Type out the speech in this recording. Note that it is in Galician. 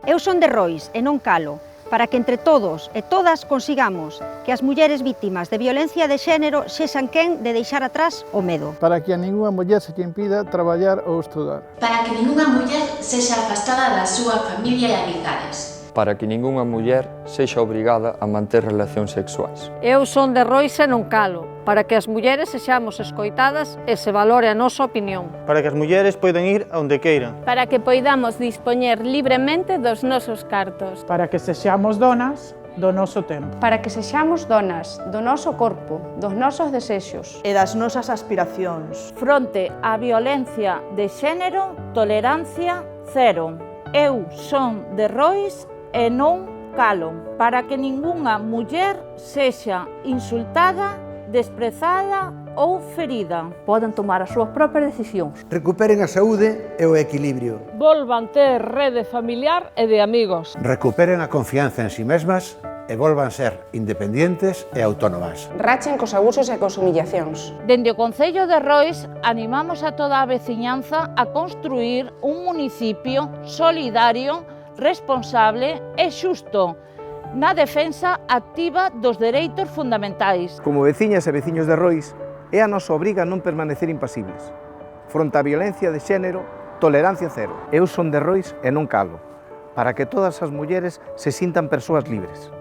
Eu son de Rois e non calo, para que entre todos e todas consigamos que as mulleres vítimas de violencia de xénero sexan quen de deixar atrás o medo. Para que a ningunha muller se lle impida traballar ou estudar. Para que ningunha muller sexa afastada da súa familia e amizades. Para que ningunha muller sexa obrigada a manter relacións sexuais. Eu son de Rois e non calo, para que as mulleres sexamos escoitadas e se valore a nosa opinión. Para que as mulleres poidan ir a onde queiran. Para que poidamos dispoñer libremente dos nosos cartos. Para que sexamos donas do noso tempo. Para que sexamos donas do noso corpo, dos nosos desexos e das nosas aspiracións. Fronte á violencia de xénero, tolerancia cero. Eu son de Rois e non calo, para que ningunha muller sexa insultada, desprezada ou ferida. Poden tomar as súas propias decisións. Recuperen a saúde e o equilibrio. Volvan ter rede familiar e de amigos. Recuperen a confianza en si mesmas e volvan ser independientes e autónomas. Rachen cos abusos e cos humillacións. Dende o Concello de Rois animamos a toda a veciñanza a construir un municipio solidario, responsable e xusto, na defensa activa dos dereitos fundamentais. Como veciñas e veciños de Rois, é a nosa obriga non permanecer impasibles. Fronte á violencia de xénero, tolerancia cero. Eu son de Rois e non calo, para que todas as mulleres se sintan persoas libres.